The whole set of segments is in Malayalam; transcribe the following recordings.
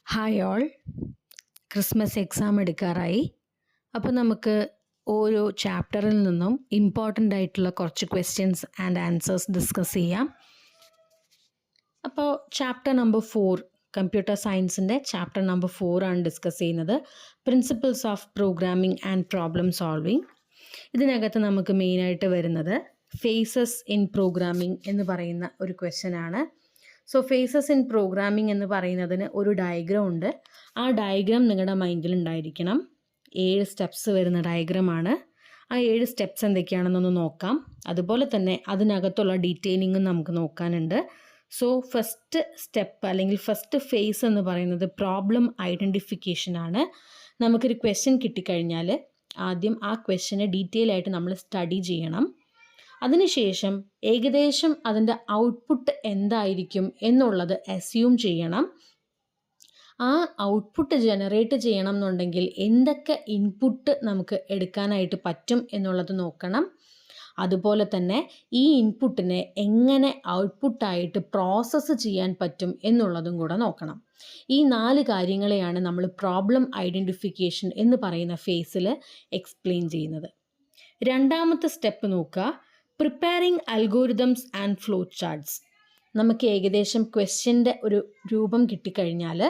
ഹായ് ഓൾ, ക്രിസ്മസ് എക്സാം എടുക്കാറായി. അപ്പോൾ നമുക്ക് ഓരോ ചാപ്റ്ററിൽ നിന്നും ഇമ്പോർട്ടൻ്റ് ആയിട്ടുള്ള കുറച്ച് ക്വസ്റ്റ്യൻസ് ആൻഡ് ആൻസേഴ്സ് ഡിസ്കസ് ചെയ്യാം. അപ്പോൾ ചാപ്റ്റർ നമ്പർ 4, കമ്പ്യൂട്ടർ സയൻസിൻ്റെ ചാപ്റ്റർ നമ്പർ 4 ആണ് ഡിസ്കസ് ചെയ്യുന്നത്. Principles of programming and problem solving. ഇതിനകത്ത് നമുക്ക് മെയിനായിട്ട് വരുന്നത് ഫേസസ് ഇൻ പ്രോഗ്രാമിംഗ് എന്ന് പറയുന്ന ഒരു ക്വസ്റ്റ്യൻ ആണ്. സോ ഫേസസ് ഇൻ പ്രോഗ്രാമിംഗ് എന്ന് പറയുന്നതിന് ഒരു ഡയഗ്രാം ഉണ്ട്. ആ ഡയഗ്രാം നിങ്ങളുടെ മൈൻഡിൽ ഉണ്ടായിരിക്കണം. 7 സ്റ്റെപ്സ് വരുന്ന ഡയഗ്രാമാണ്. ആ 7 സ്റ്റെപ്സ് എന്തൊക്കെയാണെന്നൊന്ന് നോക്കാം. അതുപോലെ തന്നെ അതിനകത്തുള്ള ഡീറ്റെയിലിങ്ങും നമുക്ക് നോക്കാനുണ്ട്. സോ ഫസ്റ്റ് സ്റ്റെപ്പ് അല്ലെങ്കിൽ ഫസ്റ്റ് ഫേസ് എന്ന് പറയുന്നത് പ്രോബ്ലം ഐഡൻറ്റിഫിക്കേഷൻ ആണ്. നമുക്കൊരു ക്വസ്റ്റ്യൻ കിട്ടിക്കഴിഞ്ഞാൽ ആദ്യം ആ ക്വസ്റ്റ്യനെ ഡീറ്റെയിൽ ആയിട്ട് നമ്മൾ സ്റ്റഡി ചെയ്യണം. അതിനുശേഷം ഏകദേശം അതിൻ്റെ ഔട്ട്പുട്ട് എന്തായിരിക്കും എന്നുള്ളത് അസ്യൂം ചെയ്യണം. ആ ഔട്ട്പുട്ട് ജനറേറ്റ് ചെയ്യണം എന്നുണ്ടെങ്കിൽ എന്തൊക്കെ ഇൻപുട്ട് നമുക്ക് എടുക്കാനായിട്ട് പറ്റും എന്നുള്ളത് നോക്കണം. അതുപോലെ തന്നെ ഈ ഇൻപുട്ടിനെ എങ്ങനെ ഔട്ട്പുട്ടായിട്ട് പ്രോസസ്സ് ചെയ്യാൻ പറ്റും എന്നുള്ളതും കൂടെ നോക്കണം. ഈ 4 കാര്യങ്ങളെയാണ് നമ്മൾ പ്രോബ്ലം ഐഡൻറ്റിഫിക്കേഷൻ എന്ന് പറയുന്ന ഫേസിൽ എക്സ്പ്ലെയിൻ ചെയ്യുന്നത്. രണ്ടാമത്തെ സ്റ്റെപ്പ് നോക്കുക, preparing algorithms and flow charts. നമുക്ക് ഏകദേശം ക്വസ്റ്റ്യൻ്റെ ഒരു രൂപം കിട്ടിക്കഴിഞ്ഞാൽ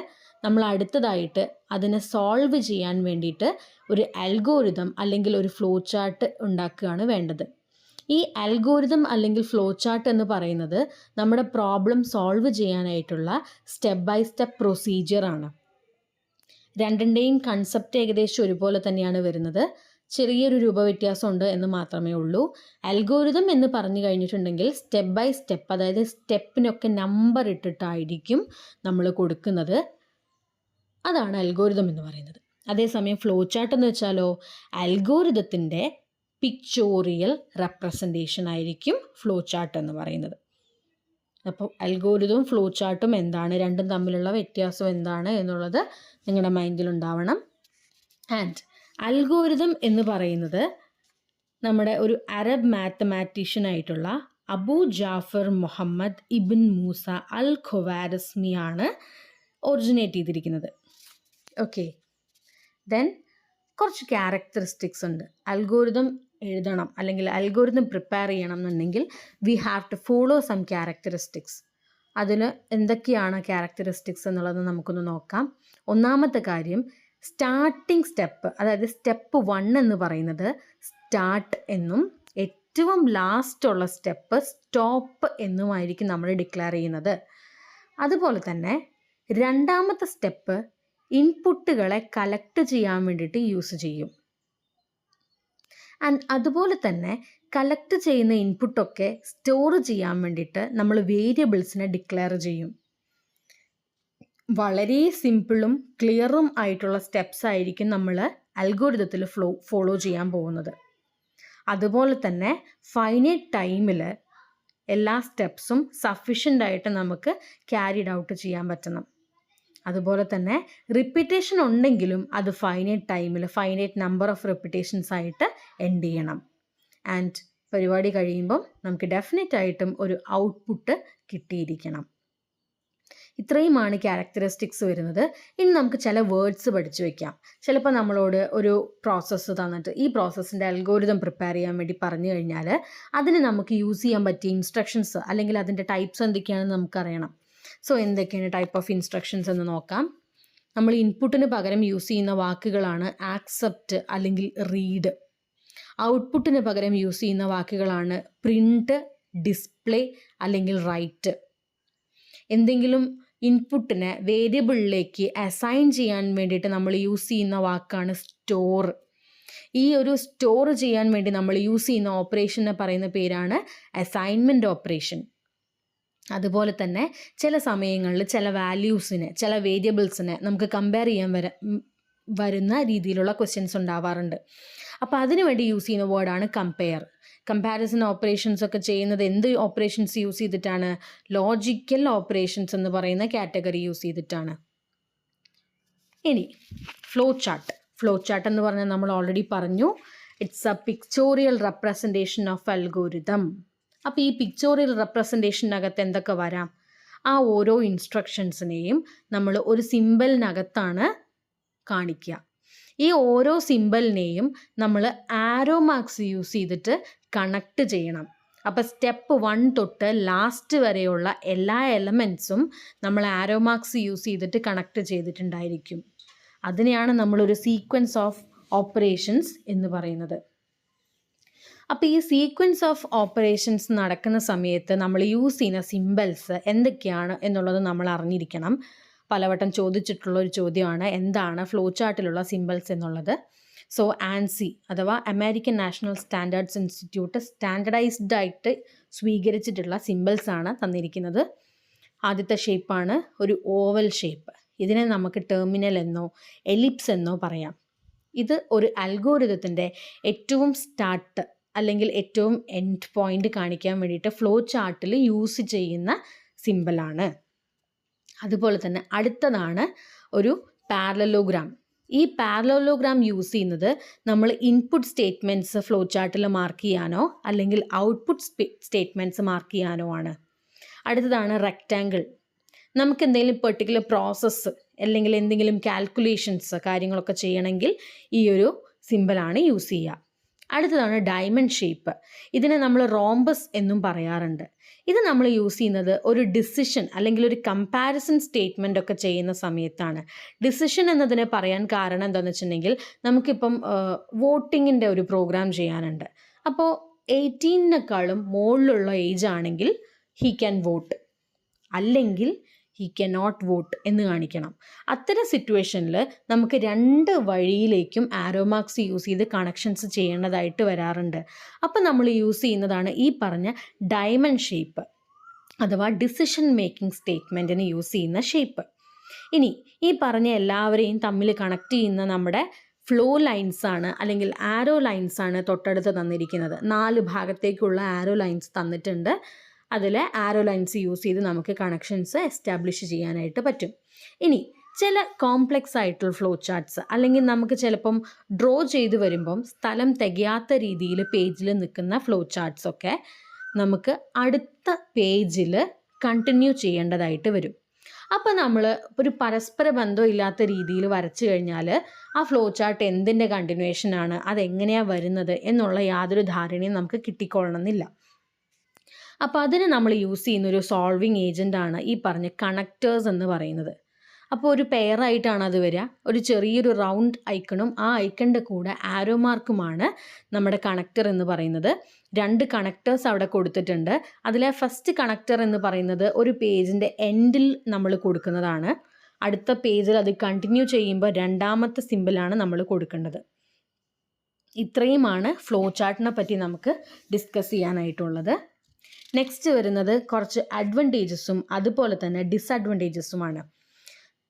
നമ്മൾ അടുത്തതായിട്ട് അതിനെ സോൾവ് ചെയ്യാൻ വേണ്ടിയിട്ട് ഒരു അൽഗോരിതം അല്ലെങ്കിൽ ഒരു ഫ്ലോ ചാർട്ട് ഉണ്ടാക്കുകയാണ് വേണ്ടത്. ഈ അൽഗോരിതം അല്ലെങ്കിൽ ഫ്ലോ ചാർട്ട് എന്ന് പറയുന്നത് നമ്മുടെ പ്രോബ്ലം സോൾവ് ചെയ്യാനായിട്ടുള്ള സ്റ്റെപ്പ് ബൈ സ്റ്റെപ്പ് പ്രൊസീജിയറാണ്. രണ്ടിൻ്റെയും കൺസെപ്റ്റ് ഏകദേശം ഒരുപോലെ തന്നെയാണ് വരുന്നത്. ചെറിയൊരു രൂപവ്യത്യാസമുണ്ട് എന്ന് മാത്രമേ ഉള്ളൂ. അൽഗോരിതം എന്ന് പറഞ്ഞു കഴിഞ്ഞിട്ടുണ്ടെങ്കിൽ സ്റ്റെപ്പ് ബൈ സ്റ്റെപ്പ്, അതായത് സ്റ്റെപ്പിനൊക്കെ നമ്പർ ഇട്ടിട്ടായിരിക്കും നമ്മൾ കൊടുക്കുന്നത്. അതാണ് അൽഗോരിതം എന്ന് പറയുന്നത്. അതേസമയം ഫ്ലോ ചാർട്ട് എന്ന് വെച്ചാലോ അൽഗോരിതത്തിൻ്റെ പിക്ചോറിയൽ റെപ്രസെൻറ്റേഷൻ ആയിരിക്കും ഫ്ലോ ചാർട്ട് എന്ന് പറയുന്നത്. അപ്പോൾ അൽഗോരിതവും ഫ്ലോ ചാർട്ടും എന്താണ്, രണ്ടും തമ്മിലുള്ള വ്യത്യാസം എന്താണ് എന്നുള്ളത് നിങ്ങളുടെ മൈൻഡിലുണ്ടാവണം. ആൻഡ് അൽഗോരിതം എന്ന് പറയുന്നത് നമ്മുടെ ഒരു അറബ് മാത്തമാറ്റീഷ്യൻ ആയിട്ടുള്ള Abu Jafar Muhammad ibn Musa al ഖവാരിസ്മിയാണ് ഒറിജിനേറ്റ് ചെയ്തിരിക്കുന്നത്. ഓക്കെ, ദെൻ കുറച്ച് ക്യാരക്ടറിസ്റ്റിക്സ് ഉണ്ട്. അൽഗോരിതം എഴുതണം അല്ലെങ്കിൽ അൽഗോരിതം പ്രിപ്പയർ ചെയ്യണം എന്നുണ്ടെങ്കിൽ we have to follow some characteristics. അതിൽ എന്തൊക്കെയാണ് ക്യാരക്ടറിസ്റ്റിക്സ് എന്നുള്ളത് നമുക്കൊന്ന് നോക്കാം. ഒന്നാമത്തെ കാര്യം, സ്റ്റാർട്ടിംഗ് സ്റ്റെപ്പ്, അതായത് സ്റ്റെപ്പ് 1 എന്ന് പറയുന്നത് സ്റ്റാർട്ട് എന്നും ഏറ്റവും ലാസ്റ്റുള്ള സ്റ്റെപ്പ് സ്റ്റോപ്പ് എന്നുമായിരിക്കും നമ്മൾ ഡിക്ലെയർ ചെയ്യുന്നത്. അതുപോലെ തന്നെ രണ്ടാമത്തെ സ്റ്റെപ്പ് ഇൻപുട്ടുകളെ കളക്ട് ചെയ്യാൻ വേണ്ടിയിട്ട് യൂസ് ചെയ്യും. ആൻഡ് അതുപോലെ തന്നെ കളക്ട് ചെയ്യുന്ന ഇൻപുട്ടൊക്കെ സ്റ്റോർ ചെയ്യാൻ വേണ്ടിയിട്ട് നമ്മൾ വേരിയബിൾസിനെ ഡിക്ലെയർ ചെയ്യും. വളരെ സിമ്പിളും ക്ലിയറും ആയിട്ടുള്ള സ്റ്റെപ്സ് ആയിരിക്കും നമ്മൾ അൽഗോരിതത്തിൽ ഫോളോ ചെയ്യാൻ പോകുന്നത്. അതുപോലെ തന്നെ ഫൈനൈറ്റ് ടൈമിൽ എല്ലാ സ്റ്റെപ്സും സഫിഷ്യൻ്റ് ആയിട്ട് നമുക്ക് ക്യാരിഡ് ഔട്ട് ചെയ്യാൻ പറ്റണം. അതുപോലെ തന്നെ റിപ്പീറ്റേഷൻ ഉണ്ടെങ്കിലും അത് ഫൈനൈറ്റ് ടൈമിൽ ഫൈനൈറ്റ് നമ്പർ ഓഫ് റിപ്പീറ്റേഷൻസ് ആയിട്ട് എൻഡ് ചെയ്യണം. ആൻഡ് പരിപാടി കഴിയുമ്പം നമുക്ക് ഡെഫിനറ്റ് ആയിട്ടും ഒരു ഔട്ട്പുട്ട് കിട്ടിയിരിക്കണം. ഇത്രയുമാണ് ക്യാരക്ടറിസ്റ്റിക്സ് വരുന്നത്. ഇനി നമുക്ക് ചില വേർഡ്സ് പഠിച്ചു വയ്ക്കാം. ചിലപ്പോൾ നമ്മളോട് ഒരു പ്രോസസ്സ് തന്നിട്ട് ഈ പ്രോസസ്സിൻ്റെ അൽഗോരിതം പ്രിപ്പയർ ചെയ്യാൻ വേണ്ടി പറഞ്ഞു കഴിഞ്ഞാൽ അതിന് നമുക്ക് യൂസ് ചെയ്യാൻ പറ്റിയ ഇൻസ്ട്രക്ഷൻസ് അല്ലെങ്കിൽ അതിൻ്റെ ടൈപ്സ് എന്തൊക്കെയാണെന്ന് നമുക്കറിയണം. സോ എന്തൊക്കെയാണ് ടൈപ്പ് ഓഫ് ഇൻസ്ട്രക്ഷൻസ് എന്ന് നോക്കാം. നമ്മൾ ഇൻപുട്ടിന് പകരം യൂസ് ചെയ്യുന്ന വാക്കുകളാണ് ആക്സെപ്റ്റ് അല്ലെങ്കിൽ റീഡ്. ഔട്ട്പുട്ടിന് പകരം യൂസ് ചെയ്യുന്ന വാക്കുകളാണ് പ്രിൻറ്റ്, ഡിസ്പ്ലേ അല്ലെങ്കിൽ റൈറ്റ്. എന്തെങ്കിലും ഇൻപുട്ടിനെ വേരിയബിളിലേക്ക് അസൈൻ ചെയ്യാൻ വേണ്ടിയിട്ട് നമ്മൾ യൂസ് ചെയ്യുന്ന വാക്കാണ് സ്റ്റോർ. ഈ ഒരു സ്റ്റോർ ചെയ്യാൻ വേണ്ടി നമ്മൾ യൂസ് ചെയ്യുന്ന ഓപ്പറേഷനെ പറയുന്ന പേരാണ് അസൈൻമെൻറ്റ് ഓപ്പറേഷൻ. അതുപോലെ തന്നെ ചില സമയങ്ങളിൽ ചില വാല്യൂസിനെ, ചില വേരിയബിൾസിനെ നമുക്ക് കമ്പയർ ചെയ്യാൻ വരുന്ന രീതിയിലുള്ള ക്വസ്റ്റ്യൻസ് ഉണ്ടാവാറുണ്ട്. അപ്പോൾ അതിനു വേണ്ടി യൂസ് ചെയ്യുന്ന വേർഡാണ് കമ്പയർ. കമ്പാരിസൺ ഓപ്പറേഷൻസ് ഒക്കെ ചെയ്യുന്നത് എന്ത് ഓപ്പറേഷൻസ് യൂസ് ചെയ്തിട്ടാണ്? ലോജിക്കൽ ഓപ്പറേഷൻസ് എന്ന് പറയുന്ന കാറ്റഗറി യൂസ് ചെയ്തിട്ടാണ്. ഇനി ഫ്ലോ ചാർട്ട്. ഫ്ലോ ചാർട്ട് എന്ന് പറഞ്ഞാൽ നമ്മൾ ഓൾറെഡി പറഞ്ഞു, it's A pictorial representation of algorithm. അപ്പോൾ ഈ പിക്ചോറിയൽ റെപ്രസെൻറ്റേഷനകത്ത് എന്തൊക്കെ വരാം? ആ ഓരോ ഇൻസ്ട്രക്ഷൻസിനെയും നമ്മൾ ഒരു സിമ്പലിനകത്താണ് കാണിക്കുക. ഈ ഓരോ സിമ്പലിനെയും നമ്മൾ ആരോ മാർക്സ് യൂസ് ചെയ്തിട്ട് കണക്ട് ചെയ്യണം. അപ്പോൾ സ്റ്റെപ്പ് 1 തൊട്ട് ലാസ്റ്റ് വരെയുള്ള എല്ലാ എലമെൻറ്റ്സും നമ്മൾ ആരോ മാർക്സ് യൂസ് ചെയ്തിട്ട് കണക്ട് ചെയ്തിട്ടുണ്ടായിരിക്കും. അതിനെയാണ് നമ്മളൊരു സീക്വൻസ് ഓഫ് ഓപ്പറേഷൻസ് എന്ന് പറയുന്നത്. അപ്പോൾ ഈ സീക്വൻസ് ഓഫ് ഓപ്പറേഷൻസ് നടക്കുന്ന സമയത്ത് നമ്മൾ യൂസ് ചെയ്യുന്ന സിമ്പിൾസ് എന്തൊക്കെയാണ് എന്നുള്ളത് നമ്മൾ അറിഞ്ഞിരിക്കണം. പലവട്ടം ചോദിച്ചിട്ടുള്ള ഒരു ചോദ്യമാണ് എന്താണ് ഫ്ലോ ചാർട്ടിലുള്ള സിമ്പിൾസ് എന്നുള്ളത്. സോ ആൻസി അഥവാ American National Standards Institute standardised ആയിട്ട് സ്വീകരിച്ചിട്ടുള്ള സിമ്പിൾസ് ആണ് തന്നിരിക്കുന്നത്. ആദ്യത്തെ ഷേപ്പാണ് ഒരു ഓവൽ ഷേപ്പ്. ഇതിനെ നമുക്ക് ടെർമിനൽ എന്നോ എലിപ്സ് എന്നോ പറയാം. ഇത് ഒരു അൽഗോരിതത്തിൻ്റെ ഏറ്റവും സ്റ്റാർട്ട് അല്ലെങ്കിൽ ഏറ്റവും എൻഡ് പോയിന്റ് കാണിക്കാൻ വേണ്ടിയിട്ട് ഫ്ലോ ചാർട്ടിൽ യൂസ് ചെയ്യുന്ന സിമ്പിളാണ്. അതുപോലെ തന്നെ അടുത്തതാണ് ഒരു പാരലലോഗ്രാം. ഈ പാരലലോഗ്രാം യൂസ് ചെയ്യുന്നത് നമ്മൾ ഇൻപുട്ട് സ്റ്റേറ്റ്മെൻറ്റ്സ് ഫ്ലോ ചാർട്ടിൽ മാർക്ക് ചെയ്യാനോ അല്ലെങ്കിൽ ഔട്ട്പുട്ട് സ്റ്റേറ്റ്മെൻറ്റ്സ് മാർക്ക് ചെയ്യാനോ ആണ്. അടുത്തതാണ് റെക്റ്റാങ്കിൾ. നമുക്ക് എന്തെങ്കിലും പെർട്ടിക്കുലർ പ്രോസസ്സ് അല്ലെങ്കിൽ എന്തെങ്കിലും കാൽക്കുലേഷൻസ് കാര്യങ്ങളൊക്കെ ചെയ്യണമെങ്കിൽ ഈ ഒരു സിമ്പിളാണ് യൂസ് ചെയ്യുക. അടുത്തതാണ് ഡയമണ്ട് ഷേപ്പ്. ഇതിനെ നമ്മൾ റോംബസ് എന്നും പറയാറുണ്ട്. ഇത് നമ്മൾ യൂസ് ചെയ്യുന്നത് ഒരു ഡിസിഷൻ അല്ലെങ്കിൽ ഒരു കമ്പാരിസൺ സ്റ്റേറ്റ്മെൻ്റ് ഒക്കെ ചെയ്യുന്ന സമയത്താണ്. ഡിസിഷൻ എന്നതിനെ പറയാൻ കാരണം എന്താണെന്ന് വെച്ചിട്ടുണ്ടെങ്കിൽ നമുക്കിപ്പം വോട്ടിങ്ങിൻ്റെ ഒരു പ്രോഗ്രാം ചെയ്യാനുണ്ട്. അപ്പോൾ 18-നേക്കാളും മുകളിലുള്ള ഏജ് ആണെങ്കിൽ ഹി ക്യാൻ വോട്ട്, അല്ലെങ്കിൽ ഹി ക്യാൻ നോട്ട് വോട്ട് എന്ന് കാണിക്കണം. അത്തരം സിറ്റുവേഷനിൽ നമുക്ക് 2 വഴിയിലേക്കും ആരോ മാർക്സ് യൂസ് ചെയ്ത് കണക്ഷൻസ് ചെയ്യേണ്ടതായിട്ട് വരാറുണ്ട്. അപ്പോൾ നമ്മൾ യൂസ് ചെയ്യുന്നതാണ് ഈ പറഞ്ഞ ഡയമണ്ട് ഷേപ്പ് അഥവാ ഡിസിഷൻ മേക്കിംഗ് സ്റ്റേറ്റ്മെൻറ്റിന് യൂസ് ചെയ്യുന്ന ഷേപ്പ്. ഇനി ഈ പറഞ്ഞ എല്ലാവരെയും തമ്മിൽ കണക്ട് ചെയ്യുന്ന നമ്മുടെ ഫ്ലോ ലൈൻസ് ആണ് അല്ലെങ്കിൽ ആരോ ലൈൻസ് ആണ് തൊട്ടടുത്ത് തന്നിരിക്കുന്നത്. 4 ഭാഗത്തേക്കുള്ള ആരോ ലൈൻസ് തന്നിട്ടുണ്ട്. അതിൽ ആരോ ലൈൻസ് യൂസ് ചെയ്ത് നമുക്ക് കണക്ഷൻസ് എസ്റ്റാബ്ലിഷ് ചെയ്യാനായിട്ട് പറ്റും. ഇനി ചില കോംപ്ലെക്സ് ആയിട്ടുള്ള ഫ്ലോ ചാർട്ട്സ് അല്ലെങ്കിൽ നമുക്ക് ചിലപ്പം ഡ്രോ ചെയ്ത് വരുമ്പം സ്ഥലം തികയാത്ത രീതിയിൽ പേജിൽ നിൽക്കുന്ന ഫ്ലോ ചാർട്ട്സ് ഒക്കെ നമുക്ക് അടുത്ത പേജിൽ കണ്ടിന്യൂ ചെയ്യേണ്ടതായിട്ട് വരും. അപ്പോൾ നമ്മൾ ഒരു പരസ്പര ബന്ധം ഇല്ലാത്ത രീതിയിൽ വരച്ചു കഴിഞ്ഞാൽ ആ ഫ്ലോ ചാർട്ട് എന്തിൻ്റെ കണ്ടിന്യൂവേഷനാണ്, അതെങ്ങനെയാണ് വരുന്നത് എന്നുള്ള യാതൊരു ധാരണയും നമുക്ക് കിട്ടിക്കൊള്ളണമെന്നില്ല. അപ്പോൾ അതിന് നമ്മൾ യൂസ് ചെയ്യുന്ന ഒരു സോൾവിങ് ഏജൻ്റാണ് ഈ പറഞ്ഞ കണക്റ്റേഴ്സ് എന്ന് പറയുന്നത്. അപ്പോൾ ഒരു പെയറായിട്ടാണ് അത് വരിക. ഒരു ചെറിയൊരു റൗണ്ട് ഐക്കണും ആ ഐക്കണിൻ്റെ കൂടെ ആരോ മാർക്കുമാണ് നമ്മുടെ കണക്റ്റർ എന്ന് പറയുന്നത്. 2 കണക്റ്റേഴ്സ് അവിടെ കൊടുത്തിട്ടുണ്ട്. അതിലെ ഫസ്റ്റ് കണക്റ്റർ എന്ന് പറയുന്നത് ഒരു പേജിൻ്റെ എൻഡിൽ നമ്മൾ കൊടുക്കുന്നതാണ്. അടുത്ത പേജിൽ അത് കണ്ടിന്യൂ ചെയ്യുമ്പോൾ 2ാമത്തെ സിമ്പിളാണ് നമ്മൾ കൊടുക്കേണ്ടത്. ഇത്രയുമാണ് ഫ്ലോ ചാർട്ടിനെ പറ്റി നമുക്ക് ഡിസ്കസ് ചെയ്യാനായിട്ടുള്ളത്. നെക്സ്റ്റ് വരുന്നത് കുറച്ച് അഡ്വാൻറ്റേജസും അതുപോലെ തന്നെ ഡിസഡ്വാൻറ്റേജസുമാണ്.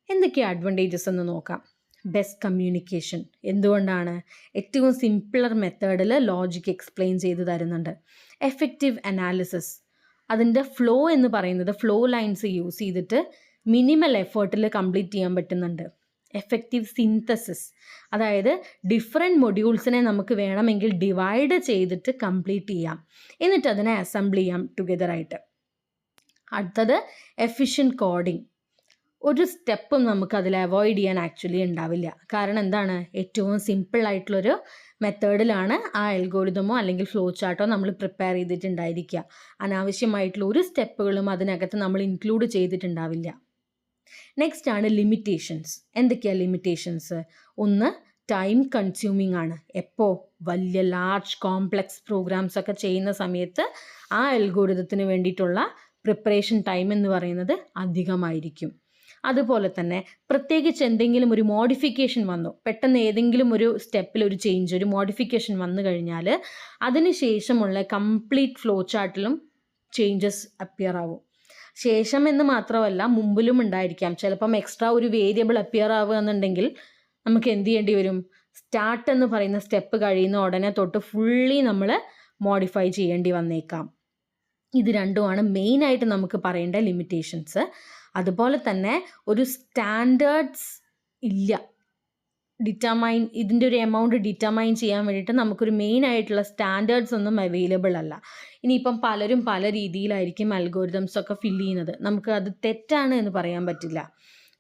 എന്തൊക്കെയാണ് അഡ്വാൻറ്റേജസ് എന്ന് നോക്കാം. Best communication. എന്തുകൊണ്ടാണ്? ഏറ്റവും സിംപിളർ മെത്തേഡിൽ ലോജിക്ക് എക്സ്പ്ലെയിൻ ചെയ്ത് തരുന്നുണ്ട്. Effective analysis. അതിൻ്റെ ഫ്ലോ എന്ന് പറയുന്നത് ഫ്ലോ ലൈൻസ് യൂസ് ചെയ്തിട്ട് മിനിമൽ എഫേർട്ടിൽ കംപ്ലീറ്റ് ചെയ്യാൻ പറ്റുന്നുണ്ട്. എഫക്റ്റീവ് സിന്തസിസ്, അതായത് ഡിഫറെൻറ്റ് മൊഡ്യൂൾസിനെ നമുക്ക് വേണമെങ്കിൽ ഡിവൈഡ് ചെയ്തിട്ട് കംപ്ലീറ്റ് ചെയ്യാം, എന്നിട്ട് അതിനെ അസംബിൾ ചെയ്യാം ടുഗെദറായിട്ട്. അടുത്തത് എഫിഷ്യൻറ്റ് കോഡിങ്. ഒരു സ്റ്റെപ്പും നമുക്ക് അതിൽ അവോയ്ഡ് ചെയ്യാൻ ആക്ച്വലി ഉണ്ടാവില്ല. കാരണം എന്താണ്? ഏറ്റവും സിമ്പിളായിട്ടുള്ളൊരു മെത്തേഡിലാണ് ആ അൽഗോരിതമോ അല്ലെങ്കിൽ ഫ്ലോ ചാർട്ടോ നമ്മൾ പ്രിപ്പയർ ചെയ്തിട്ടുണ്ടായിരിക്കുക. അനാവശ്യമായിട്ടുള്ള ഒരു സ്റ്റെപ്പുകളും അതിനകത്ത് നമ്മൾ ഇൻക്ലൂഡ് ചെയ്തിട്ടുണ്ടാവില്ല. നെക്സ്റ്റ് ആണ് ലിമിറ്റേഷൻസ്. എന്തൊക്കെയാണ് ലിമിറ്റേഷൻസ്? ഒന്ന്, ടൈം കൺസ്യൂമിങ് ആണ്. എപ്പോൾ വലിയ ലാർജ് കോംപ്ലെക്സ് പ്രോഗ്രാംസ് ഒക്കെ ചെയ്യുന്ന സമയത്ത് ആ അൽഗോരിതത്തിന് വേണ്ടിയിട്ടുള്ള പ്രിപ്പറേഷൻ ടൈം എന്ന് പറയുന്നത് അധികമായിരിക്കും. അതുപോലെ തന്നെ പ്രത്യേകിച്ച് എന്തെങ്കിലും ഒരു മോഡിഫിക്കേഷൻ വന്നു, പെട്ടെന്ന് ഏതെങ്കിലും ഒരു സ്റ്റെപ്പിൽ ഒരു ചേഞ്ച്, ഒരു മോഡിഫിക്കേഷൻ വന്നു കഴിഞ്ഞാൽ അതിന് ശേഷമുള്ള കംപ്ലീറ്റ് ഫ്ലോ ചാർട്ടിലും ചേഞ്ചസ് അപ്പിയർ ആവും. ശേഷം എന്ന് മാത്രമല്ല, മുമ്പിലും ഉണ്ടായിരിക്കാം. ചിലപ്പം എക്സ്ട്രാ ഒരു വേരിയബിൾ അപ്പിയർ ആവുക എന്നുണ്ടെങ്കിൽ നമുക്ക് എന്ത് ചെയ്യേണ്ടി വരും? സ്റ്റാർട്ട് എന്ന് പറയുന്ന സ്റ്റെപ്പ് കഴിയുന്ന ഉടനെ തൊട്ട് ഫുള്ളി നമ്മൾ മോഡിഫൈ ചെയ്യേണ്ടി വന്നേക്കാം. ഇത് രണ്ടുമാണ് മെയിനായിട്ട് നമുക്ക് പറയേണ്ട ലിമിറ്റേഷൻസ്. അതുപോലെ തന്നെ ഒരു സ്റ്റാൻഡേർഡ്സ് ഇല്ല. ഇതിൻ്റെ ഒരു എമൗണ്ട് ഡിറ്റർമൈൻ ചെയ്യാൻ വേണ്ടിയിട്ട് നമുക്കൊരു മെയിൻ ആയിട്ടുള്ള സ്റ്റാൻഡേർഡ്സ് ഒന്നും അവൈലബിൾ അല്ല. ഇനിയിപ്പം പലരും പല രീതിയിലായിരിക്കും അൽഗോരിതംസ് ഒക്കെ ഫില്ല് ചെയ്യുന്നത്. നമുക്ക് അത് തെറ്റാണ് എന്ന് പറയാൻ പറ്റില്ല.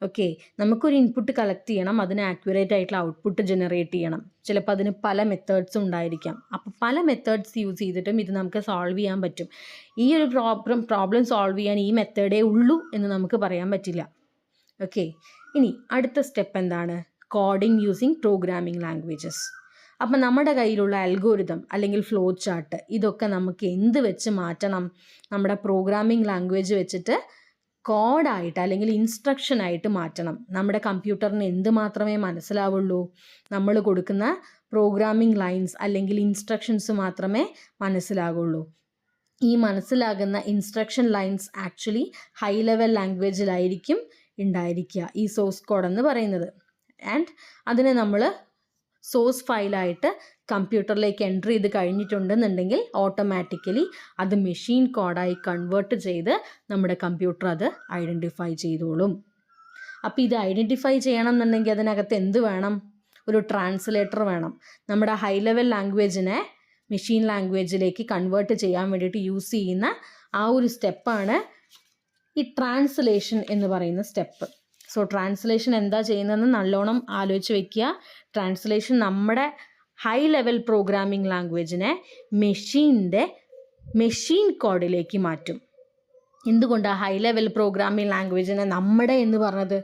ഓക്കെ, നമുക്കൊരു ഇൻപുട്ട് കളക്ട് ചെയ്യണം, അതിന് ആക്യുറേറ്റ് ആയിട്ടുള്ള ഔട്ട്പുട്ട് ജനറേറ്റ് ചെയ്യണം. ചിലപ്പോൾ അതിന് പല മെത്തേഡ്സും ഉണ്ടായിരിക്കാം. അപ്പോൾ പല മെത്തേഡ്സ് യൂസ് ചെയ്തിട്ടും ഇത് നമുക്ക് സോൾവ് ചെയ്യാൻ പറ്റും. ഈ ഒരു പ്രോബ്ലം സോൾവ് ചെയ്യാൻ ഈ മെത്തേഡേ ഉള്ളൂ എന്ന് നമുക്ക് പറയാൻ പറ്റില്ല. ഓക്കെ, ഇനി അടുത്ത സ്റ്റെപ്പ് എന്താണ്? Coding using programming languages. അപ്പം നമ്മുടെ കയ്യിലുള്ള അൽഗോരിതം അല്ലെങ്കിൽ ഫ്ലോ ചാർട്ട് ഇതൊക്കെ നമുക്ക് എന്ത് വെച്ച് മാറ്റണം? നമ്മുടെ പ്രോഗ്രാമിംഗ് ലാംഗ്വേജ് വെച്ചിട്ട് കോഡായിട്ട് അല്ലെങ്കിൽ ഇൻസ്ട്രക്ഷനായിട്ട് മാറ്റണം. നമ്മുടെ കമ്പ്യൂട്ടറിന് എന്ത് മാത്രമേ മനസ്സിലാവുള്ളൂ? നമ്മൾ കൊടുക്കുന്ന പ്രോഗ്രാമിംഗ് ലൈൻസ് അല്ലെങ്കിൽ ഇൻസ്ട്രക്ഷൻസ് മാത്രമേ മനസ്സിലാകുള്ളൂ. ഈ മനസ്സിലാകുന്ന instruction lines actually high level ലാംഗ്വേജിലായിരിക്കും ഉണ്ടായിരിക്കുക, ഈ സോഴ്സ് കോഡ് എന്ന് പറയുന്നത്. ആൻഡ് അതിനെ നമ്മൾ സോഴ്സ് ഫയലായിട്ട് കമ്പ്യൂട്ടറിലേക്ക് എൻ്റർ ചെയ്ത് കഴിഞ്ഞിട്ടുണ്ടെന്നുണ്ടെങ്കിൽ ഓട്ടോമാറ്റിക്കലി അത് മെഷീൻ കോഡായി കൺവേർട്ട് ചെയ്ത് നമ്മുടെ കമ്പ്യൂട്ടർ അത് ഐഡൻറ്റിഫൈ ചെയ്തോളും. അപ്പോൾ ഇത് ഐഡൻറ്റിഫൈ ചെയ്യണം എന്നുണ്ടെങ്കിൽ അതിനകത്ത് എന്ത് വേണം? ഒരു ട്രാൻസ്ലേറ്റർ വേണം. നമ്മുടെ ഹൈ ലെവൽ ലാംഗ്വേജിനെ മെഷീൻ ലാംഗ്വേജിലേക്ക് കൺവേർട്ട് ചെയ്യാൻ വേണ്ടിയിട്ട് യൂസ് ചെയ്യുന്ന ആ ഒരു സ്റ്റെപ്പാണ് ഈ ട്രാൻസ്ലേഷൻ എന്ന് പറയുന്ന സ്റ്റെപ്പ്. സോ ട്രാൻസ്ലേഷൻ എന്താ ചെയ്യുന്നതെന്ന് നല്ലോണം ആലോചിച്ച് വെക്കുക. ട്രാൻസ്ലേഷൻ നമ്മുടെ ഹൈ ലെവൽ പ്രോഗ്രാമിംഗ് ലാംഗ്വേജിനെ മെഷീൻ കോഡിലേക്ക് മാറ്റും. എന്തുകൊണ്ടാണ് ഹൈ ലെവൽ പ്രോഗ്രാമിംഗ് ലാംഗ്വേജിനെ നമ്മുടെ എന്ന് പറഞ്ഞത്?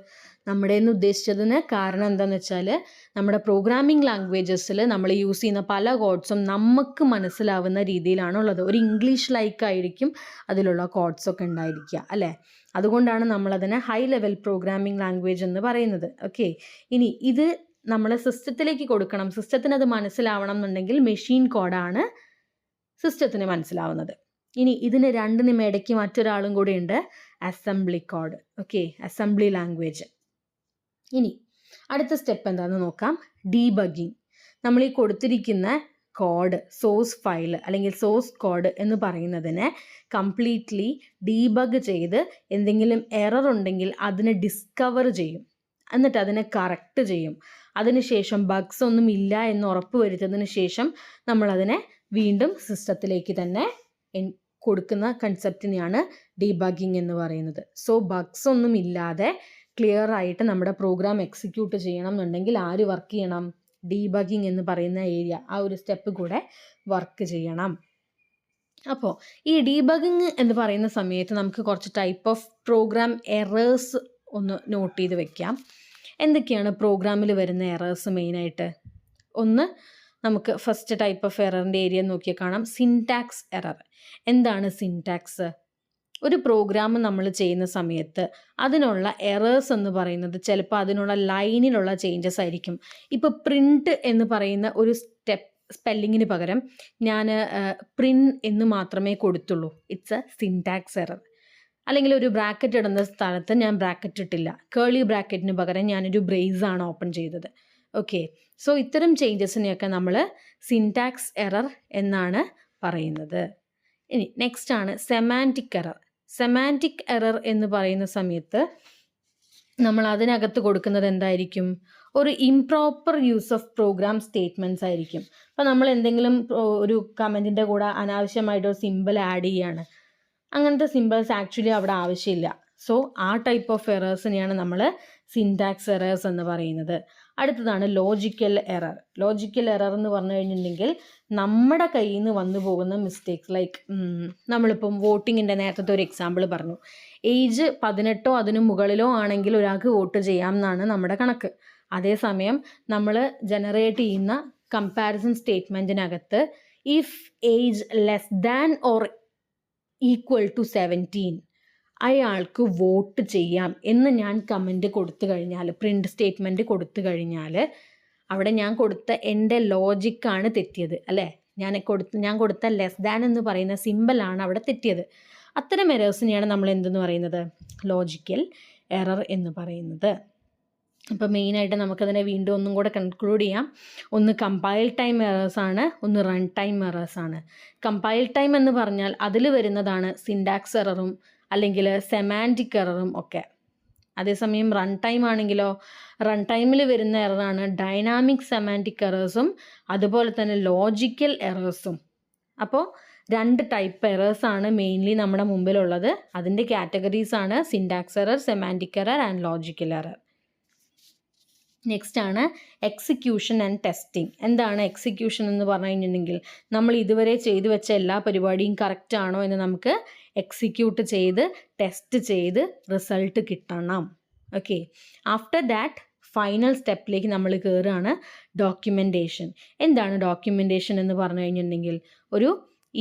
നമ്മുടെ എന്ന് ഉദ്ദേശിച്ചതിന് കാരണം എന്താണെന്ന് വെച്ചാൽ നമ്മുടെ പ്രോഗ്രാമിംഗ് ലാംഗ്വേജസിൽ നമ്മൾ യൂസ് ചെയ്യുന്ന പല കോഡ്സും നമുക്ക് മനസ്സിലാവുന്ന രീതിയിലാണുള്ളത്. ഒരു ഇംഗ്ലീഷ് ലൈക്ക് ആയിരിക്കും അതിലുള്ള കോഡ്സൊക്കെ ഉണ്ടായിരിക്കുക, അല്ലേ? അതുകൊണ്ടാണ് നമ്മളതിനെ ഹൈ ലെവൽ പ്രോഗ്രാമിംഗ് ലാംഗ്വേജ് എന്ന് പറയുന്നത്. ഓക്കെ, ഇനി ഇത് നമ്മൾ സിസ്റ്റത്തിലേക്ക് കൊടുക്കണം. സിസ്റ്റത്തിന് അത് മനസ്സിലാവണം എന്നുണ്ടെങ്കിൽ മെഷീൻ കോഡാണ് സിസ്റ്റത്തിന് മനസ്സിലാവുന്നത്. ഇനി ഇതിന് രണ്ടിനും ഇടയ്ക്ക് മറ്റൊരാളും കൂടി ഉണ്ട്, assembly code. Okay, assembly language. ഇനി അടുത്ത സ്റ്റെപ്പ് എന്താണെന്ന് നോക്കാം. ഡീബഗ്ഗിങ്. നമ്മൾ ഈ കൊടുത്തിരിക്കുന്ന കോഡ്, സോഴ്സ് ഫയൽ അല്ലെങ്കിൽ സോഴ്സ് കോഡ് എന്ന് പറയുന്നതിനെ കംപ്ലീറ്റ്ലി ഡീബഗ് ചെയ്ത് എന്തെങ്കിലും എറർ ഉണ്ടെങ്കിൽ അതിനെ ഡിസ്കവർ ചെയ്യും, എന്നിട്ട് അതിനെ കറക്റ്റ് ചെയ്യും. അതിനുശേഷം ബഗ്സ് ഒന്നും ഇല്ല എന്ന് ഉറപ്പ് വരുത്തതിന് ശേഷം നമ്മളതിനെ വീണ്ടും സിസ്റ്റത്തിലേക്ക് തന്നെ കൊടുക്കുന്ന കൺസെപ്റ്റിനെയാണ് ഡീബഗ്ഗിങ് എന്ന് പറയുന്നത്. സോ ബഗ്സ് ഒന്നും ഇല്ലാതെ ക്ലിയർ ആയിട്ട് നമ്മുടെ പ്രോഗ്രാം എക്സിക്യൂട്ട് ചെയ്യണം എന്നുണ്ടെങ്കിൽ ആര് വർക്ക് ചെയ്യണം? ഡീബഗ്ഗിങ് എന്ന് പറയുന്ന ഏരിയ, ആ ഒരു സ്റ്റെപ്പ് കൂടെ വർക്ക് ചെയ്യണം. അപ്പോൾ ഈ ഡീബഗ്ഗിങ് എന്ന് പറയുന്ന സമയത്ത് നമുക്ക് കുറച്ച് ടൈപ്പ് ഓഫ് പ്രോഗ്രാം എറേഴ്സ് ഒന്ന് നോട്ട് ചെയ്ത് വെക്കാം. എന്തൊക്കെയാണ് പ്രോഗ്രാമിൽ വരുന്ന എറേഴ്സ് മെയിനായിട്ട്? ഒന്ന്, നമുക്ക് ഫസ്റ്റ് ടൈപ്പ് ഓഫ് എററിൻ്റെ ഏരിയ നോക്കിയാൽ കാണാം, സിൻടാക്സ് എറർ. എന്താണ് സിൻടാക്സ്? ഒരു പ്രോഗ്രാം നമ്മൾ ചെയ്യുന്ന സമയത്ത് അതിനുള്ള എറേഴ്സ് എന്ന് പറയുന്നത് ചിലപ്പോൾ അതിനുള്ള ലൈനിലുള്ള ചേഞ്ചസ് ആയിരിക്കും. ഇപ്പോൾ പ്രിൻറ്റ് എന്ന് പറയുന്ന ഒരു സ്പെല്ലിങ്ങിന് പകരം ഞാൻ പ്രിന്റ് എന്ന് മാത്രമേ കൊടുത്തുള്ളൂ. It's a syntax error. അല്ലെങ്കിൽ ഒരു ബ്രാക്കറ്റ് ഇടുന്ന സ്ഥലത്ത് ഞാൻ ബ്രാക്കറ്റ് ഇട്ടില്ല, കേളി ബ്രാക്കറ്റിന് പകരം ഞാനൊരു ബ്രേസ് ആണ് ഓപ്പൺ ചെയ്തത്. ഓക്കെ, സോ ഇത്തരം ചേഞ്ചസിനെയൊക്കെ നമ്മൾ സിൻടാക്സ് എറർ എന്നാണ് പറയുന്നത്. ഇനി നെക്സ്റ്റ് ആണ് സെമാൻറ്റിക് എറർ. സെമാൻറ്റിക് എറർ എന്ന് പറയുന്ന സമയത്ത് നമ്മൾ അതിനകത്ത് കൊടുക്കുന്നത് എന്തായിരിക്കും? ഒരു improper use of program statements ആയിരിക്കും. അപ്പോൾ നമ്മൾ എന്തെങ്കിലും ഒരു കമൻറ്റിൻ്റെ കൂടെ അനാവശ്യമായിട്ടൊരു സിമ്പിൾ ആഡ് ചെയ്യുകയാണ്, അങ്ങനത്തെ സിമ്പിൾസ് ആക്ച്വലി അവിടെ ആവശ്യമില്ല. സോ ആ ടൈപ്പ് ഓഫ് എറേഴ്സിനെയാണ് നമ്മൾ സിൻടാക്സ് എറേഴ്സ് എന്ന് പറയുന്നത്. അടുത്തതാണ് ലോജിക്കൽ എറർ. ലോജിക്കൽ എറർ എന്ന് പറഞ്ഞു കഴിഞ്ഞിട്ടുണ്ടെങ്കിൽ നമ്മുടെ കയ്യിൽ നിന്ന് വന്നു പോകുന്ന മിസ്റ്റേക്സ്, ലൈക്ക് നമ്മളിപ്പം വോട്ടിങ്ങിൻ്റെ നേരത്തെ ഒരു എക്സാമ്പിൾ പറഞ്ഞു. ഏജ് 18 അതിന് മുകളിലോ ആണെങ്കിൽ ഒരാൾക്ക് വോട്ട് ചെയ്യാം എന്നാണ് നമ്മുടെ കണക്ക്. അതേസമയം നമ്മൾ ജനറേറ്റ് ചെയ്യുന്ന കമ്പാരിസൺ സ്റ്റേറ്റ്മെൻറ്റിനകത്ത് if age less than or equal to 17 അയാൾക്ക് വോട്ട് ചെയ്യാം എന്ന് ഞാൻ കമൻറ്റ് കൊടുത്തു കഴിഞ്ഞാൽ, പ്രിൻ്റ് സ്റ്റേറ്റ്മെൻറ്റ് കൊടുത്തു കഴിഞ്ഞാൽ അവിടെ ഞാൻ കൊടുത്ത എൻ്റെ ലോജിക്കാണ് തെറ്റിയത്, അല്ലേ? ഞാൻ കൊടുത്ത ലെസ് ദാൻ എന്ന് പറയുന്ന സിമ്പിളാണ് അവിടെ തെറ്റിയത്. അത്തരം എറേഴ്സിനെയാണ് നമ്മൾ എന്തെന്ന് പറയുന്നത്? ലോജിക്കൽ എറർ എന്ന് പറയുന്നത്. അപ്പോൾ മെയിനായിട്ട് നമുക്കതിനെ വീണ്ടും ഒന്നും കൂടെ കൺക്ലൂഡ് ചെയ്യാം. ഒന്ന് കമ്പൈൽ ടൈം എറേഴ്സാണ്, ഒന്ന് റൺ ടൈം എറേഴ്സാണ്. കമ്പൈൽ ടൈം എന്ന് പറഞ്ഞാൽ അതിൽ വരുന്നതാണ് സിൻടാക്സ് എററും അല്ലെങ്കിൽ സെമാൻറ്റിക് എററും ഒക്കെ. അതേസമയം റൺ ടൈം ആണെങ്കിലോ, റൺ ടൈമിൽ വരുന്ന എററാണ് ഡൈനാമിക് സെമാൻറ്റിക് എറേഴ്സും അതുപോലെ തന്നെ ലോജിക്കൽ എറേഴ്സും. അപ്പോൾ 2 ടൈപ്പ് എറേഴ്സാണ് മെയിൻലി നമ്മുടെ മുമ്പിലുള്ളത്. അതിൻ്റെ കാറ്റഗറീസാണ് syntax error, semantic error and logical error. Next ആണ് എക്സിക്യൂഷൻ ആൻഡ് ടെസ്റ്റിംഗ്. എന്താണ് എക്സിക്യൂഷൻ എന്ന് പറഞ്ഞു കഴിഞ്ഞിട്ടുണ്ടെങ്കിൽ നമ്മൾ ഇതുവരെ ചെയ്തു വെച്ച എല്ലാ പരിപാടിയും കറക്റ്റ് ആണോ എന്ന് നമുക്ക് എക്സിക്യൂട്ട് ചെയ്ത് ടെസ്റ്റ് ചെയ്ത് റിസൾട്ട് കിട്ടണം. ഓക്കെ, ആഫ്റ്റർ ദാറ്റ് ഫൈനൽ സ്റ്റെപ്പിലേക്ക് നമ്മൾ കയറുകയാണ് ഡോക്യുമെൻറ്റേഷൻ. എന്താണ് ഡോക്യുമെൻറ്റേഷൻ എന്ന് പറഞ്ഞു കഴിഞ്ഞിട്ടുണ്ടെങ്കിൽ ഒരു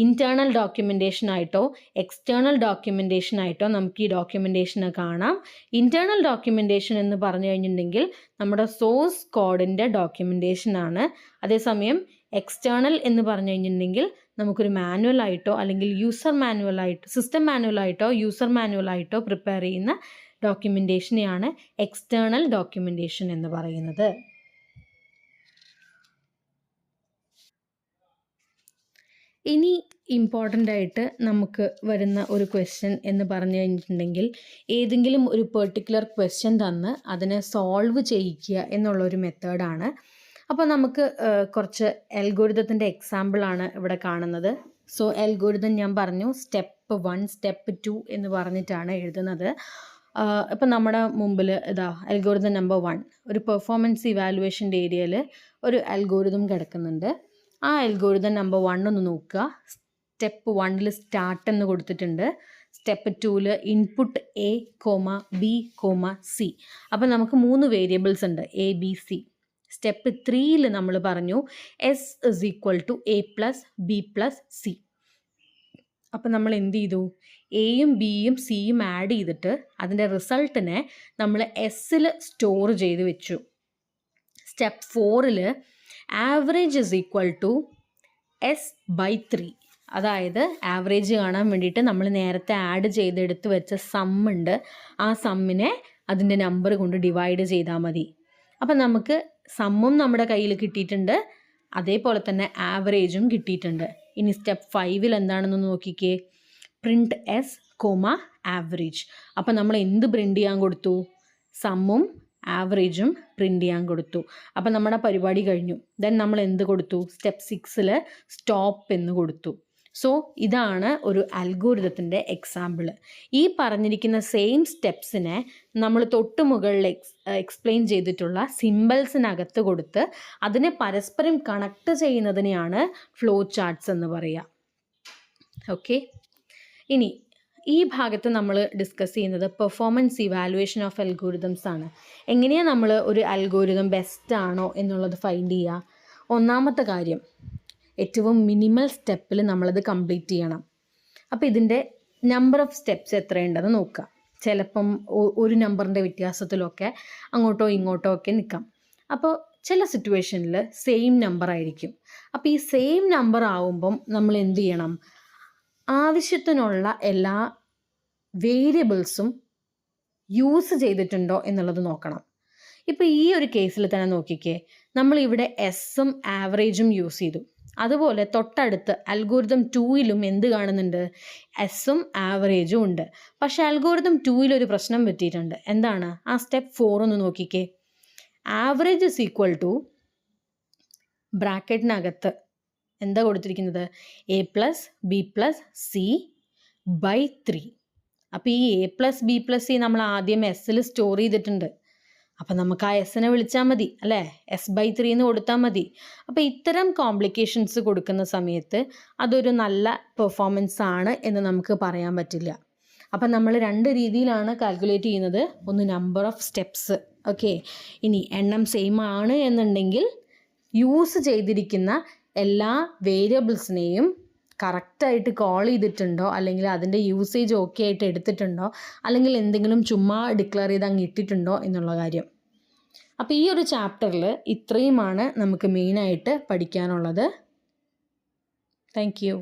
ഇൻറ്റേർണൽ ഡോക്യുമെൻറ്റേഷൻ ആയിട്ടോ എക്സ്റ്റേണൽ ഡോക്യുമെൻറ്റേഷൻ ആയിട്ടോ നമുക്ക് ഈ ഡോക്യുമെൻറ്റേഷനെ കാണാം. ഇൻറ്റേർണൽ ഡോക്യുമെൻറ്റേഷൻ എന്ന് പറഞ്ഞു കഴിഞ്ഞിട്ടുണ്ടെങ്കിൽ നമ്മുടെ സോഴ്സ് കോഡിൻ്റെ ഡോക്യുമെൻറ്റേഷൻ ആണ്. അതേസമയം എക്സ്റ്റേണൽ എന്ന് പറഞ്ഞു കഴിഞ്ഞിട്ടുണ്ടെങ്കിൽ നമുക്കൊരു മാനുവലായിട്ടോ അല്ലെങ്കിൽ യൂസർ മാനുവലായിട്ടോ സിസ്റ്റം മാനുവലായിട്ടോ യൂസർ മാനുവലായിട്ടോ പ്രിപ്പയർ ചെയ്യുന്ന ഡോക്യുമെൻറ്റേഷനെയാണ് എക്സ്റ്റേണൽ ഡോക്യുമെൻറ്റേഷൻ എന്ന് പറയുന്നത്. ഇനി ഇമ്പോർട്ടൻ്റ് ആയിട്ട് നമുക്ക് വരുന്ന ഒരു ക്വസ്റ്റ്യൻ എന്ന് പറഞ്ഞു കഴിഞ്ഞിട്ടുണ്ടെങ്കിൽ ഏതെങ്കിലും ഒരു പെർട്ടിക്കുലർ ക്വസ്റ്റ്യൻ തന്ന് അതിനെ സോൾവ് ചെയ്യിക്കുക എന്നുള്ളൊരു മെത്തേഡാണ്. അപ്പോൾ നമുക്ക് കുറച്ച് അൽഗോരിതത്തിൻ്റെ എക്സാമ്പിളാണ് ഇവിടെ കാണുന്നത്. സോ അൽഗോരിതം ഞാൻ പറഞ്ഞു സ്റ്റെപ്പ് 1 സ്റ്റെപ്പ് 2 എന്ന് പറഞ്ഞിട്ടാണ് എഴുതുന്നത്. ഇപ്പം നമ്മുടെ മുമ്പിൽ ഇതാ അൽഗോരിതം നമ്പർ 1 ഒരു പെർഫോമൻസ് ഇവാലുവേഷൻ്റെ ഏരിയയിൽ ഒരു അൽഗോരിതം കിടക്കുന്നുണ്ട്. ആ അൽഗോരിതം നമ്പർ 1 ഒന്ന് നോക്കുക. സ്റ്റെപ്പ് 1 സ്റ്റാർട്ട് എന്ന് കൊടുത്തിട്ടുണ്ട്. Step 2 input A, B, C. അപ്പം നമുക്ക് 3 വേരിയബിൾസ് ഉണ്ട് A, B, C. സ്റ്റെപ്പ് 3 നമ്മൾ പറഞ്ഞു S is equal to A plus B plus C. അപ്പം നമ്മൾ എന്ത് ചെയ്തു? എയും ബിയും സിയും ആഡ് ചെയ്തിട്ട് അതിൻ്റെ റിസൾട്ടിനെ നമ്മൾ എസ്സിൽ സ്റ്റോർ ചെയ്ത് വെച്ചു. Step 4 average is equal to S/3. അതായത് ആവറേജ് കാണാൻ വേണ്ടിയിട്ട് നമ്മൾ നേരത്തെ ആഡ് ചെയ്തെടുത്ത് വെച്ച സമ്മുണ്ട്. ആ സമ്മിനെ അതിൻ്റെ നമ്പർ കൊണ്ട് ഡിവൈഡ് ചെയ്താൽ മതി. അപ്പം നമുക്ക് സമ്മും നമ്മുടെ കയ്യിൽ കിട്ടിയിട്ടുണ്ട്, അതേപോലെ തന്നെ ആവറേജും കിട്ടിയിട്ടുണ്ട്. ഇനി സ്റ്റെപ്പ് 5 എന്താണെന്ന് നോക്കിക്കേ. Print S, average. അപ്പം നമ്മൾ എന്ത് പ്രിൻ്റ് ചെയ്യാൻ കൊടുത്തു? സമ്മും ആവറേജും പ്രിൻ്റ് ചെയ്യാൻ കൊടുത്തു. അപ്പം നമ്മുടെ പരിപാടി കഴിഞ്ഞു. ദെൻ നമ്മൾ എന്ത് കൊടുത്തു? സ്റ്റെപ്പ് 6 സ്റ്റോപ്പ് എന്ന് കൊടുത്തു. സോ ഇതാണ് ഒരു അൽഗോരിതത്തിൻ്റെ എക്സാമ്പിൾ. ഈ പറഞ്ഞിരിക്കുന്ന സെയിം സ്റ്റെപ്സിനെ നമ്മൾ തൊട്ട് മുകളിൽ എക്സ്പ്ലെയിൻ ചെയ്തിട്ടുള്ള സിമ്പിൾസിനകത്ത് കൊടുത്ത് അതിനെ പരസ്പരം കണക്ട് ചെയ്യുന്നതിനെയാണ് ഫ്ലോ ചാർട്ട്സ് എന്ന് പറയുക. ഓക്കെ, ഇനി ഈ ഭാഗത്ത് നമ്മൾ ഡിസ്കസ് ചെയ്യുന്നത് പെർഫോമൻസ് ഇവാലുവേഷൻ ഓഫ് അൽഗോരിതംസ് ആണ്. എങ്ങനെയാണ് നമ്മൾ ഒരു അൽഗോരിതം ബെസ്റ്റ് ആണോ എന്നുള്ളത് ഫൈൻഡ് ചെയ്യുക? ഒന്നാമത്തെ കാര്യം, ഏറ്റവും മിനിമൽ സ്റ്റെപ്പിൽ നമ്മളത് കംപ്ലീറ്റ് ചെയ്യണം. അപ്പോൾ ഇതിൻ്റെ നമ്പർ ഓഫ് സ്റ്റെപ്സ് എത്രയുണ്ടെന്ന് നോക്കുക. ചിലപ്പം ഒരു നമ്പറിൻ്റെ വ്യത്യാസത്തിലൊക്കെ അങ്ങോട്ടോ ഇങ്ങോട്ടോ ഒക്കെ നിൽക്കാം. അപ്പോൾ ചില സിറ്റുവേഷനിൽ സെയിം നമ്പർ ആയിരിക്കും. അപ്പോൾ ഈ സെയിം നമ്പർ ആവുമ്പം നമ്മൾ എന്ത് ചെയ്യണം? ആവശ്യത്തിനുള്ള എല്ലാ വേരിയബിൾസും യൂസ് ചെയ്തിട്ടുണ്ടോ എന്നുള്ളത് നോക്കണം. ഇപ്പോൾ ഈ ഒരു കേസിൽ തന്നെ നോക്കിക്കേ, നമ്മളിവിടെ എസ്സും ആവറേജും യൂസ് ചെയ്തു. അതുപോലെ തൊട്ടടുത്ത് അൽഗോരിതം 2 എന്ത് കാണുന്നുണ്ട്? എസ്സും ആവറേജും ഉണ്ട്. പക്ഷേ അൽഗോരിതം 2 ഒരു പ്രശ്നം പറ്റിയിട്ടുണ്ട്. എന്താണ്? ആ സ്റ്റെപ്പ് 4 ഒന്ന് നോക്കിക്കേ. ആവറേജ് ഇസ് ഈക്വൽ ടു ബ്രാക്കറ്റിനകത്ത് എന്താ കൊടുത്തിരിക്കുന്നത്? A+B+C/3. അപ്പോൾ ഈ A+B+C നമ്മൾ ആദ്യം എസ്സിൽ സ്റ്റോർ ചെയ്തിട്ടുണ്ട്. അപ്പം നമുക്ക് ആ എസ്സിനെ വിളിച്ചാൽ മതി അല്ലേ? S/3 എന്ന് കൊടുത്താൽ മതി. അപ്പോൾ ഇത്തരം കോംപ്ലിക്കേഷൻസ് കൊടുക്കുന്ന സമയത്ത് അതൊരു നല്ല പെർഫോമൻസ് ആണ് എന്ന് നമുക്ക് പറയാൻ പറ്റില്ല. അപ്പം നമ്മൾ 2 രീതിയിലാണ് കാൽക്കുലേറ്റ് ചെയ്യുന്നത്. ഒന്ന് നമ്പർ ഓഫ് സ്റ്റെപ്സ്. ഓക്കെ, ഇനി എണ്ണം സെയിം ആണ് എന്നുണ്ടെങ്കിൽ യൂസ് ചെയ്തിരിക്കുന്ന എല്ലാ വേരിയബിൾസിനെയും കറക്റ്റായിട്ട് കോൾ ചെയ്തിട്ടുണ്ടോ, അല്ലെങ്കിൽ അതിൻ്റെ യൂസേജ് ഓക്കെ ആയിട്ട് എടുത്തിട്ടുണ്ടോ, അല്ലെങ്കിൽ എന്തെങ്കിലും ചുമ്മാ ഡിക്ലെയർ ചെയ്ത് അങ്ങ് ഇട്ടിട്ടുണ്ടോ എന്നുള്ള കാര്യം. അപ്പോൾ ഈ ഒരു ചാപ്റ്ററിൽ ഇത്രയുമാണ് നമുക്ക് മെയിനായിട്ട് പഠിക്കാനുള്ളത്. Thank you.